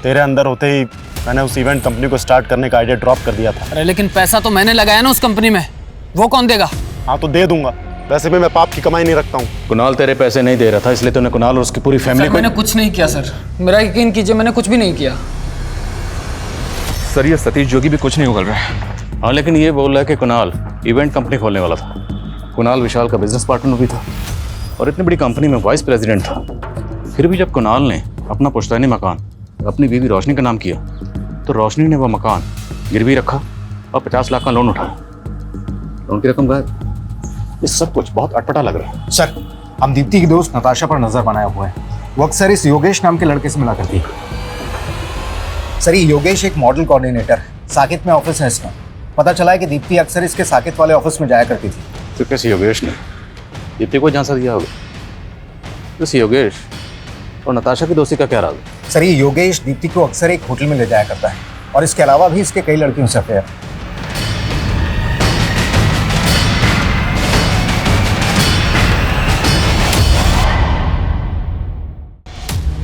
तेरे अंदर होते ही मैंने उस इवेंट कंपनी को स्टार्ट करने का आइडिया ड्रॉप कर दिया था। अरे लेकिन पैसा तो मैंने लगाया ना उस कंपनी में, वो कौन देगा? हाँ तो दे दूंगा, वैसे भी मैं पाप की कमाई नहीं रखता हूँ। कुणाल तेरे पैसे नहीं दे रहा था, इसलिए तूने कुणाल और उसकी पूरी फैमिली को। मैंने कुछ नहीं किया सर, मेरा यकीन कीजिए, मैंने कुछ भी नहीं किया। सर ये सतीश जोगी भी कुछ नहीं उगल रहा है। हाँ, लेकिन ये बोल रहा है कि कुणाल इवेंट कंपनी खोलने वाला था। कुणाल विशाल का बिजनेस पार्टनर भी था और इतनी बड़ी कंपनी में वाइस प्रेसिडेंट था। फिर भी जब कुणाल ने अपना पुश्तैनी मकान अपनी बीवी रोशनी का नाम किया तो रोशनी ने वह मकान गिरवी रखा और 50 लाख का लोन उठाया। लोन की रकम गायब। ये सब कुछ बहुत अटपटा लग रहा है। सर, हम दीप्ति की दोस्त नताशा पर नजर बनाया हुआ है। वो अक्सर इस योगेश नाम के लड़के से मिला करती है। सर, ये योगेश एक मॉडल कोऑर्डिनेटर है, साकेत में ऑफिस है इसका। पता चला है कि दीप्ति अक्सर इसके साकेत वाले ऑफिस में जाया करती थी। तो कैसे योगेश ने दीप्ति को झांसा दिया होगा? तो योगेश और नताशा की दोस्ती का क्या राज? सर, ये योगेश दीप्ति को अक्सर एक होटल में ले जाया करता है और इसके अलावा भी इसके कई लड़कियों से अफेयर।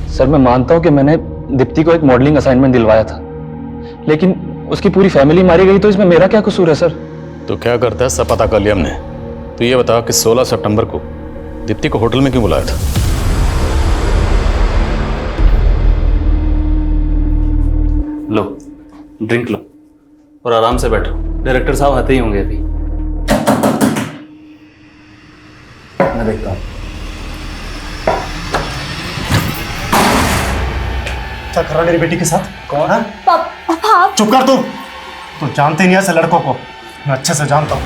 सर, मैं मानता हूं कि मैंने दीप्ति को एक मॉडलिंग असाइनमेंट दिलवाया था, लेकिन उसकी पूरी फैमिली मारी गई, तो इसमें मेरा क्या कसूर है सर? तो क्या करता है सब पता कर लिया हमने। तो ये बता कि 16 सितंबर को दीप्ति को होटल में क्यों बुलाया था? लो, ड्रिंक लो और आराम से बैठो। डायरेक्टर साहब आते ही होंगे अभी। मैं देखता हूँ। क्या कर रहा मेरी बेटी के साथ? कौन है? पापा। चुप कर तू जानते नहीं ऐसे लड़कों को। मैं अच्छे से जानता हूँ।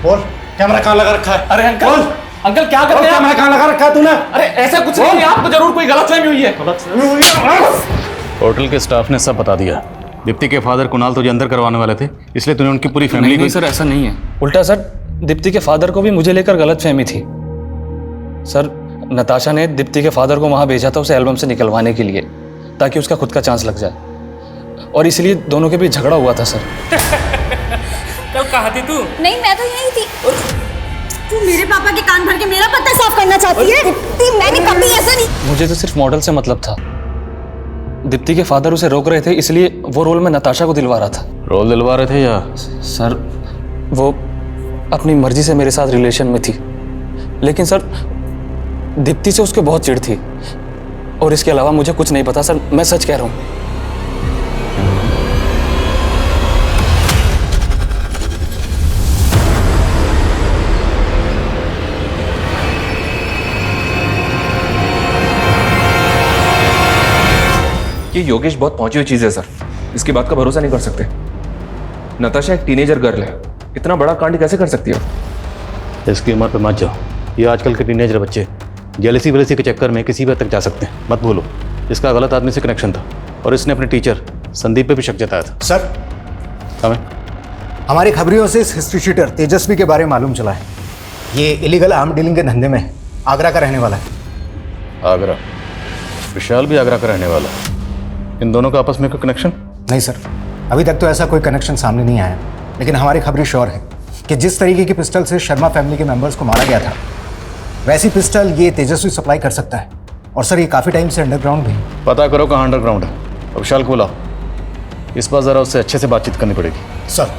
बोल, कैमरा कहाँ लगा रखा है? अरे अंकल, अंकल क्या कर रहे हैं? कैमरा कहाँ लगा रखा है तूने? अरे ऐसा कुछ नहीं है, आपको जरूर कोई गलतफहमी हुई है। होटल के स्टाफ ने सब बता दिया। दीप्ति के फादर कुणाल तुझे अंदर करवाने वाले थे, इसलिए तूने उनकी पूरी फैमिली नहीं सर, ऐसा नहीं है। उल्टा सर, दीप्ति के फादर को भी मुझे लेकर गलतफहमी थी। सर, नताशा ने दीप्ति के फादर को वहां भेजा था उसे एल्बम से निकलवाने के लिए, ताकि उसका खुद का चांस लग जाए, और इसलिए दोनों के बीच झगड़ा हुआ था सर। कल कहाँ थी तू? नहीं, मैं तो यही थी। तू मेरे पापा के कान भर के मेरा पत्ता साफ करना चाहती है? मैंने कभी ऐसा नहीं। मुझे तो सिर्फ मॉडल से मतलब था। दीप्ति के फादर उसे रोक रहे थे, इसलिए वो रोल में नताशा को दिलवा रहा था। रोल दिलवा रहे थे या? सर, वो अपनी मर्जी से मेरे साथ रिलेशन में थी, लेकिन सर दीप्ति से उसके बहुत चिढ़ थी, और इसके अलावा मुझे कुछ नहीं पता सर, मैं सच कह रहा हूँ। ये योगेश बहुत पहुंची हुई चीज है सर, इसकी बात का भरोसा नहीं कर सकते। नताशा एक टीनेजर गर्ल है, इतना बड़ा कांड कैसे कर सकती है? इसकी उम्र पे मत जाओ। ये आजकल के टीनेजर बच्चे जेलसी वेलसी के चक्कर में किसी भी हद तक जा सकते हैं। मत भूलो, इसका गलत आदमी से कनेक्शन था, और इसने अपने टीचर संदीप पे भी शक जताया था। सर, हमें हमारी खबरियों से इस हिस्ट्री शीटर तेजस्वी के बारे में मालूम चला है। ये इलीगल आर्म डीलिंग के धंधे में आगरा का रहने वाला है। आगरा? विशाल भी आगरा का रहने वाला है। इन दोनों का आपस में कोई कनेक्शन? नहीं सर, अभी तक तो ऐसा कोई कनेक्शन सामने नहीं आया, लेकिन हमारी खबरें श्योर है कि जिस तरीके की पिस्टल से शर्मा फैमिली के मेंबर्स को मारा गया था, वैसी पिस्टल ये तेजस्वी सप्लाई कर सकता है। और सर, ये काफ़ी टाइम से अंडरग्राउंड भी। पता करो कहाँ अंडरग्राउंड है। अब विशाल को बुलाओ, इस बार ज़रा उससे अच्छे से बातचीत करनी पड़ेगी। सर,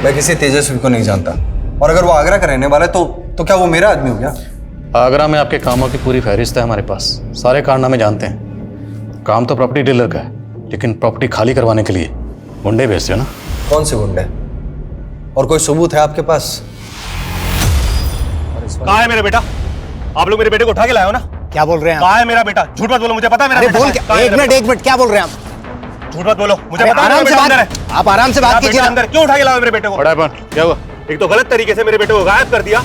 मैं किसी तेजस्वी को नहीं जानता, और अगर वो आगरा का रहने वाला है तो क्या वो मेरा आदमी हो गया? आगरा में आपके कामों की पूरी फहरिस्त है हमारे पास, सारे कारनामे जानते हैं। काम तो प्रॉपर्टी डीलर का है, लेकिन प्रॉपर्टी खाली करवाने के लिए गुंडे भेजते हो ना? कौन से गुंडे? और कोई सबूत है आपके पास? कहाँ है मेरा बेटा? आप लोग मेरे बेटे को उठा के लाए हो ना? क्या बोल रहे हैं? कहाँ है मेरा बेटा? झूठ मत बोलो, मुझे पता है मेरा बेटा। एक मिनट, क्या बोल रहे हैं आप? झूठ मत बोलो, मुझे पता है आराम से अंदर है। आप आराम से बात कीजिए। अंदर क्यों उठा के लाए मेरे बेटे को? क्या हुआ? एक तो गलत तरीके से मेरे बेटे को गायब कर दिया,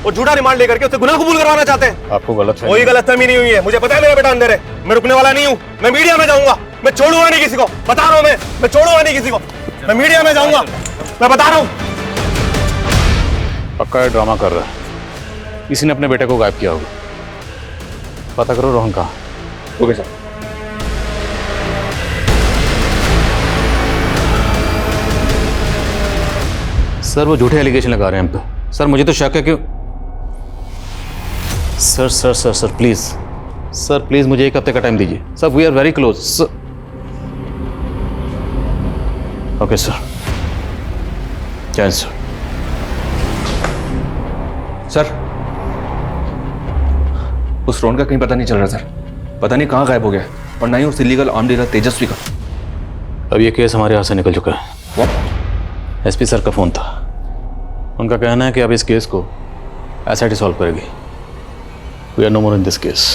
और झूठा रिमांड लेकर के उससे गुनाह कबूल करवाना चाहते हैं। आपको गलत कोई गलतफहमी नहीं हुई है, मुझे पता है मेरा बेटा अंदर है। मैं रुकने वाला नहीं हूँ, मैं मीडिया में जाऊंगा। मैं छोड़ूंगा नहीं किसी को, बता रहा हूँ। मैं छोड़ूंगा नहीं किसी को, मैं मीडिया में जाऊंगा, मैं बता रहा हूँ। पक्का ड्रामा कर रहा है, किसी ने अपने बेटे को गायब किया होगा। पता करो रोहन कहाँ। Okay sir. सर, वो झूठे एलिगेशन लगा रहे हैं हम पे। सर, मुझे तो शक है कि sir sir sir sir please sir please मुझे एक हफ्ते का टाइम दीजिए sir. We are very close sir. Okay sir, जय सर। सर, उस रोन का कहीं पता नहीं चल रहा सर, पता नहीं कहाँ गायब हो गया, और ना ही उस इलीगल आर्म डीलर तेजस्वी का। अब ये केस हमारे हाथ से निकल चुका है। एसपी सर का फोन था, उनका कहना है कि अब इस केस को एसआईटी सॉल्व करेगी। We are no more in this case.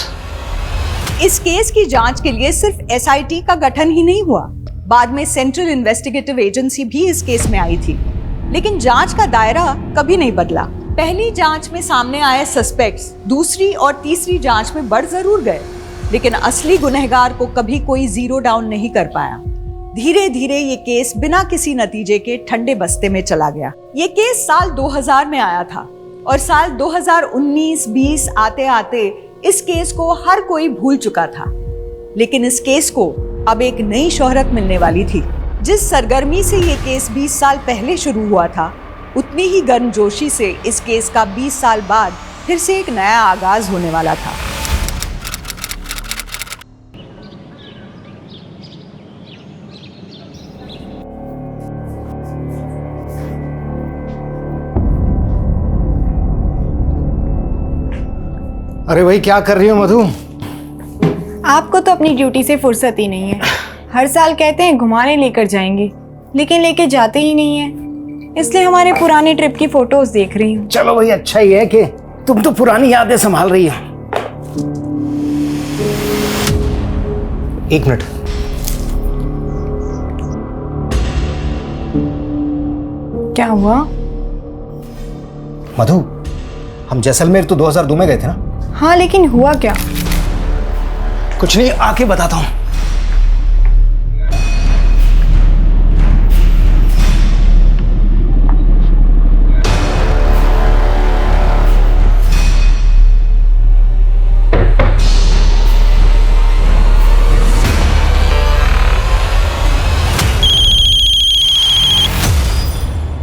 इस केस की जांच के लिए सिर्फ एसआईटी का गठन ही नहीं हुआ, बाद में सेंट्रल इन्वेस्टिगेटिव एजेंसी भी इस केस में आई थी, लेकिन जांच का दायरा कभी नहीं बदला। पहली जांच में सामने आए सस्पेक्ट्स दूसरी और तीसरी जांच में बढ़ जरूर गए, लेकिन असली गुनहगार को कभी कोई जीरो डाउन नहीं कर पाया। धीरे धीरे ये केस बिना किसी नतीजे के ठंडे बस्ते में चला गया। ये केस साल 2000 में आया था और साल 2019-20 आते आते इस केस को हर कोई भूल चुका था। लेकिन इस केस को अब एक नई शोहरत मिलने वाली थी। जिस सरगर्मी से ये केस 20 साल पहले शुरू हुआ था, उतनी ही गर्मजोशी से इस केस का 20 साल बाद फिर से एक नया आगाज होने वाला था। अरे भाई क्या कर रही हो मधु? आपको तो अपनी ड्यूटी से फुर्सत ही नहीं है। हर साल कहते हैं घुमाने लेकर जाएंगे, लेकिन लेके जाते ही नहीं है। इसलिए हमारे पुराने ट्रिप की फोटोज देख रही हूँ। चलो भाई, अच्छा ही है कि तुम तो पुरानी यादें संभाल रही हो। एक मिनट। क्या हुआ? मधु, हम जैसलमेर तो 2002 में गए थे ना? हाँ, लेकिन हुआ क्या? कुछ नहीं, आके बताता हूँ।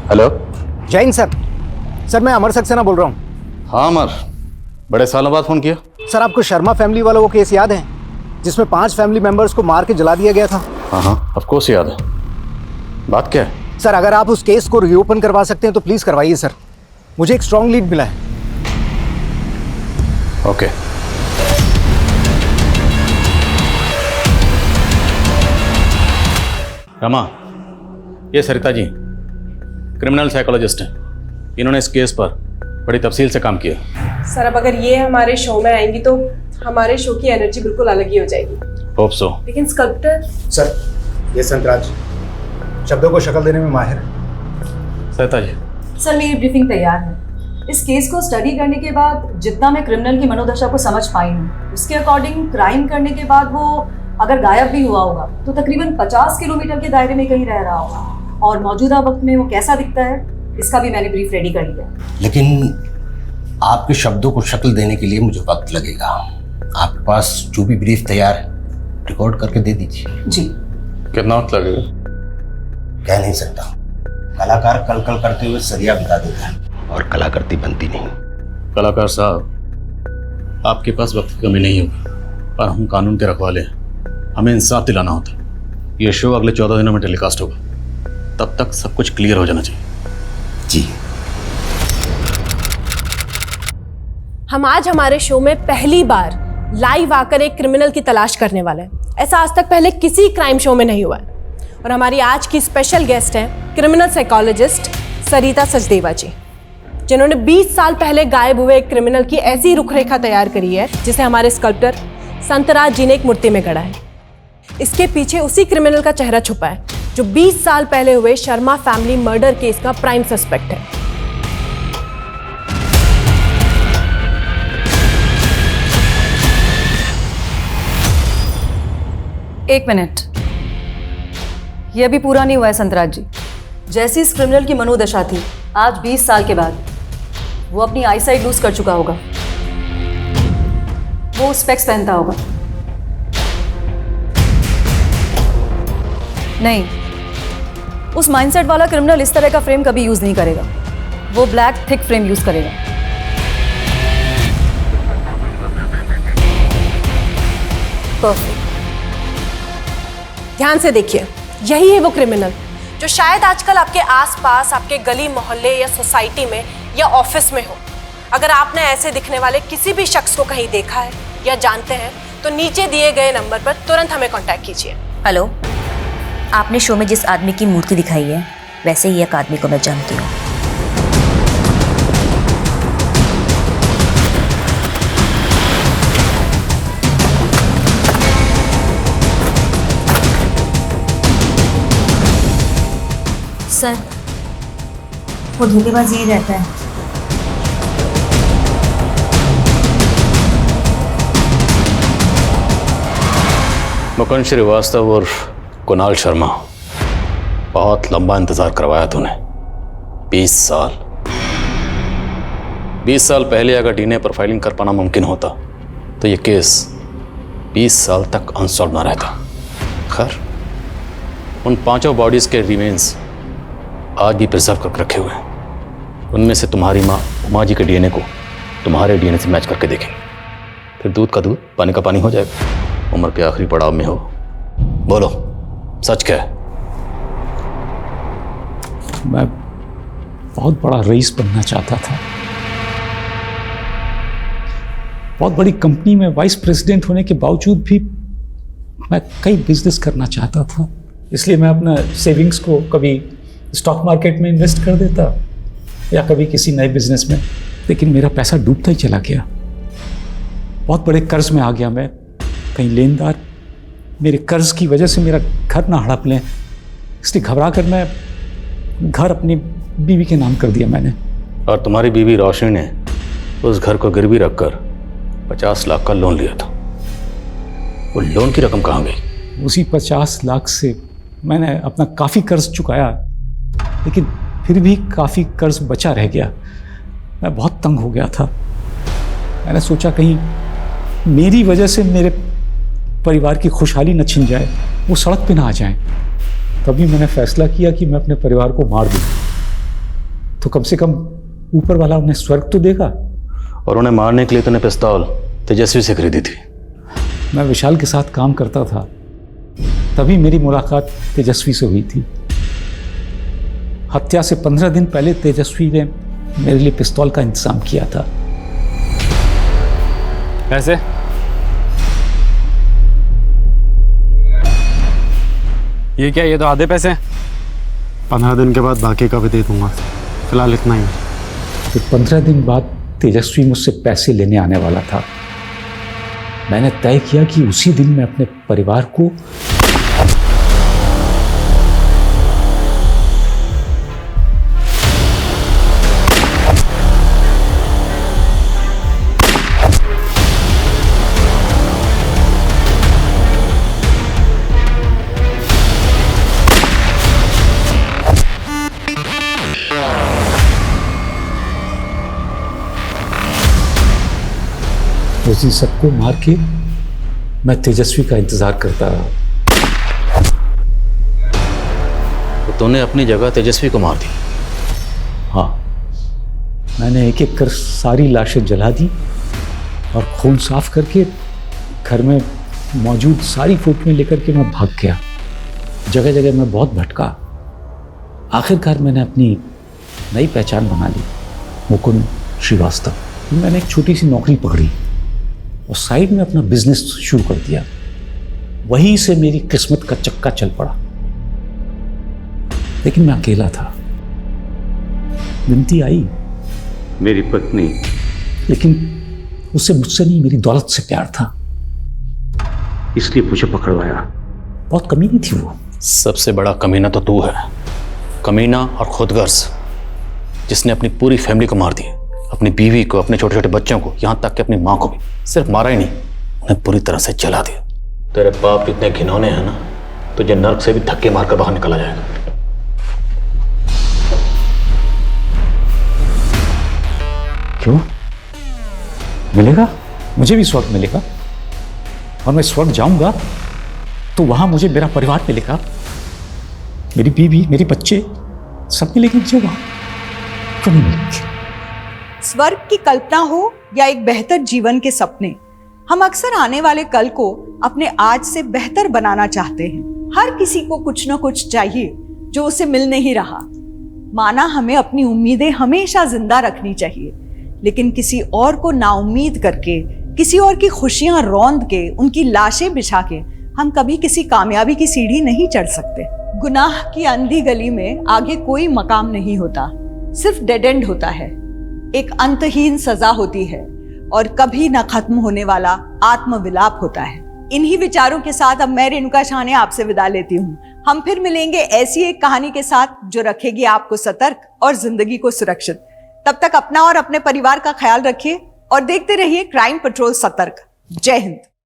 हेलो, जय हिंद सर। सर मैं अमर सक्सेना बोल रहा हूँ। हाँ अमर, बड़े सालों बाद फोन किया। सर आपको शर्मा फैमिली वाला वो केस याद है जिसमें 5 फैमिली मेंबर्स को मार के जला दिया गया था? हाँ, ऑफ कोर्स याद है। बात क्या है? सर अगर आप उस केस को रीओपन करवा सकते हैं तो प्लीज करवाइए सर। मुझे एक स्ट्रॉन्ग लीड मिला है। ओके। रमा, ये सरिता जी क्रिमिनल साइकोलॉजिस्ट हैं। इन्होंने इस केस पर बड़ी तफसील से काम किया। सर अब अगर ये हमारे शो में आएंगी तो हमारे शो की एनर्जी बिल्कुल अलग ही हो जाएगी। Hope so. लेकिन स्कल्प्टर सर, ये संतराज शब्दों को शक्ल देने में माहिर है। सरिता जी। सर मेरी ब्रीफिंग तैयार है। इस केस को स्टडी करने के बाद जितना मैं क्रिमिनल की मनोदशा को समझ पाई हूँ, उसके अकॉर्डिंग क्राइम करने के बाद वो अगर गायब भी हुआ होगा तो तकरीबन 50 किलोमीटर के दायरे में कहीं रह रहा होगा। और मौजूदा वक्त में वो कैसा दिखता है, इसका भी मैंने ब्रीफ रेडी कर लिया। लेकिन आपके शब्दों को शक्ल देने के लिए मुझे वक्त लगेगा। आपके पास जो भी ब्रीफ तैयार है रिकॉर्ड करके दे दीजिए। जी। कितना वक्त लगेगा? कह नहीं सकता। कलाकार कल कल करते हुए सरिया बिता देता है और कलाकृति बनती नहीं। कलाकार साहब, आपके पास वक्त की कमी नहीं होगी, पर हम कानून के रखवाले हैं। हमें इंसाफ दिलाना होता है। ये शो अगले 14 दिनों में टेलीकास्ट होगा। तब तक सब कुछ क्लियर हो जाना चाहिए। जी। हम आज हमारे शो में पहली बार लाइव आकर एक क्रिमिनल की तलाश करने वाले हैं। ऐसा आज तक पहले किसी क्राइम शो में नहीं हुआ है। और हमारी आज की स्पेशल गेस्ट हैं क्रिमिनल साइकोलॉजिस्ट सरिता सचदेवा जी, जिन्होंने 20 साल पहले गायब हुए एक क्रिमिनल की ऐसी रुखरेखा तैयार करी है जिसे हमारे स्कल्प्टर संतराज जी ने एक मूर्ति में गढ़ा है। इसके पीछे उसी क्रिमिनल का चेहरा छुपा है जो 20 साल पहले हुए शर्मा फैमिली मर्डर केस का प्राइम सस्पेक्ट है। एक मिनट, ये अभी पूरा नहीं हुआ है संतराज जी। जैसी इस क्रिमिनल की मनोदशा थी, आज 20 साल के बाद वो अपनी आईसाइट लूज कर चुका होगा। वो स्पेक्स पहनता होगा। नहीं, उस माइंडसेट वाला क्रिमिनल इस तरह का फ्रेम कभी यूज नहीं करेगा। वो ब्लैक थिक फ्रेम यूज करेगा। परफेक्ट। ध्यान से देखिए, यही है वो क्रिमिनल जो शायद आजकल आपके आसपास, आपके गली मोहल्ले या सोसाइटी में या ऑफिस में हो। अगर आपने ऐसे दिखने वाले किसी भी शख्स को कहीं देखा है या जानते हैं तो नीचे दिए गए नंबर पर तुरंत हमें कांटेक्ट कीजिए। हेलो, आपने शो में जिस आदमी की मूर्ति दिखाई है वैसे ही एक आदमी को मैं जानती हूँ। सर, वो धोखेबाज यही रहता है। मुकुंद श्रीवास्तव और कुणाल शर्मा, बहुत लंबा इंतजार करवाया तूने। 20 साल। 20 साल पहले अगर डीएनए प्रोफाइलिंग कर पाना मुमकिन होता तो ये केस 20 साल तक अनसॉल्व ना रहता। खैर, उन 5 बॉडीज के रिमेन्स आज भी प्रिजर्व करके रखे हुए हैं। उनमें से तुम्हारी माँ उमा जी के डीएनए को तुम्हारे डीएनए से मैच करके देखेंगे, फिर दूध का दूध पानी का पानी हो जाएगा। उम्र के आखिरी पड़ाव में हो। बोलो, सच क्या है? मैं बहुत बड़ा रईस बनना चाहता था। बहुत बड़ी कंपनी में वाइस प्रेसिडेंट होने के बावजूद भी मैं कई बिजनेस करना चाहता था। इसलिए मैं अपना सेविंग्स को कभी स्टॉक मार्केट में इन्वेस्ट कर देता या कभी किसी नए बिजनेस में, लेकिन मेरा पैसा डूबता ही चला गया। बहुत बड़े कर्ज में आ गया मैं। कहीं लेनदार मेरे कर्ज की वजह से मेरा घर ना हड़प लें, इसलिए घबरा कर मैं घर अपनी बीवी के नाम कर दिया मैंने। और तुम्हारी बीवी रोशनी ने उस घर को गिरवी रखकर 50 लाख का लोन लिया था। वो लोन की रकम कहाँ गई? उसी 50 लाख से मैंने अपना काफ़ी कर्ज चुकाया, लेकिन फिर भी काफ़ी कर्ज बचा रह गया। मैं बहुत तंग हो गया था। मैंने सोचा कहीं मेरी वजह से मेरे परिवार की खुशहाली न छिन जाए, वो सड़क पे ना आ जाएं। तभी मैंने फैसला किया कि मैं अपने परिवार को मार दूं, तो कम से कम ऊपर वाला उन्हें स्वर्ग तो देगा। और उन्हें मारने के लिए तूने पिस्तौल तेजस्वी से खरीदी थी। मैं विशाल के साथ काम करता था, तभी मेरी मुलाकात तेजस्वी से हुई थी। हत्या से 15 दिन पहले तेजस्वी ने मेरे लिए पिस्तौल का इंतजाम किया था। पैसे? ये क्या, ये तो आधे पैसे हैं। 15 दिन के बाद बाकी का भी दे दूंगा, फिलहाल इतना ही। फिर 15 दिन बाद तेजस्वी मुझसे पैसे लेने आने वाला था। मैंने तय किया कि उसी दिन मैं अपने परिवार को उस दिन सबको मार के मैं तेजस्वी का इंतजार करता रहा। तो तूने अपनी जगह तेजस्वी को मार दी? हाँ, मैंने एक एक कर सारी लाशें जला दी और खून साफ करके घर में मौजूद सारी फोटोएं लेकर के मैं भाग गया। जगह जगह मैं बहुत भटका। आखिरकार मैंने अपनी नई पहचान बना ली, मुकुंद श्रीवास्तव। मैंने एक छोटी सी नौकरी पकड़ी और साइड में अपना बिजनेस शुरू कर दिया। वहीं से मेरी किस्मत का चक्का चल पड़ा। लेकिन मैं अकेला था। विनती आई, मेरी पत्नी, लेकिन उसे मुझसे नहीं मेरी दौलत से प्यार था, इसलिए मुझे पकड़वाया। बहुत कमीनी थी वो। सबसे बड़ा कमीना तो तू है। कमीना और खुदगर्ज, जिसने अपनी पूरी फैमिली को मार दिया। अपनी बीवी को, अपने छोटे छोटे बच्चों को, यहां तक कि अपनी मां को भी। सिर्फ मारा ही नहीं, उन्हें पूरी तरह से जला दिया। तेरे पाप इतने घिनौने हैं ना, तुझे नर्क से भी धक्के मारकर बाहर निकाला जाएगा। क्यों? मिलेगा, मुझे भी स्वर्ग मिलेगा। और मैं स्वर्ग जाऊंगा तो वहां मुझे मेरा परिवार मिलेगा, मेरी बीवी, मेरे बच्चे, सब मिलेंगे मुझे वहां। क्यों नहीं मिलेंगे? स्वर्ग की कल्पना हो या एक बेहतर जीवन के सपने, हम अक्सर आने वाले कल को अपने आज से बेहतर बनाना चाहते हैं। हर किसी को कुछ न कुछ चाहिए जो उसे मिल नहीं रहा। माना हमें अपनी उम्मीदें हमेशा जिंदा रखनी चाहिए, लेकिन किसी और को नाउम्मीद करके, किसी और की खुशियां रौंद के, उनकी लाशें बिछा के हम कभी किसी कामयाबी की सीढ़ी नहीं चढ़ सकते। गुनाह की अंधी गली में आगे कोई मकाम नहीं होता, सिर्फ डेड एंड होता है। एक अंतहीन सजा होती है और कभी न खत्म होने वाला आत्मविलाप होता है। इन्हीं विचारों के साथ अब मैं रेणुका शाह आपसे विदा लेती हूँ। हम फिर मिलेंगे ऐसी एक कहानी के साथ जो रखेगी आपको सतर्क और जिंदगी को सुरक्षित। तब तक अपना और अपने परिवार का ख्याल रखिए और देखते रहिए क्राइम पेट्रोल सतर्क। जय हिंद।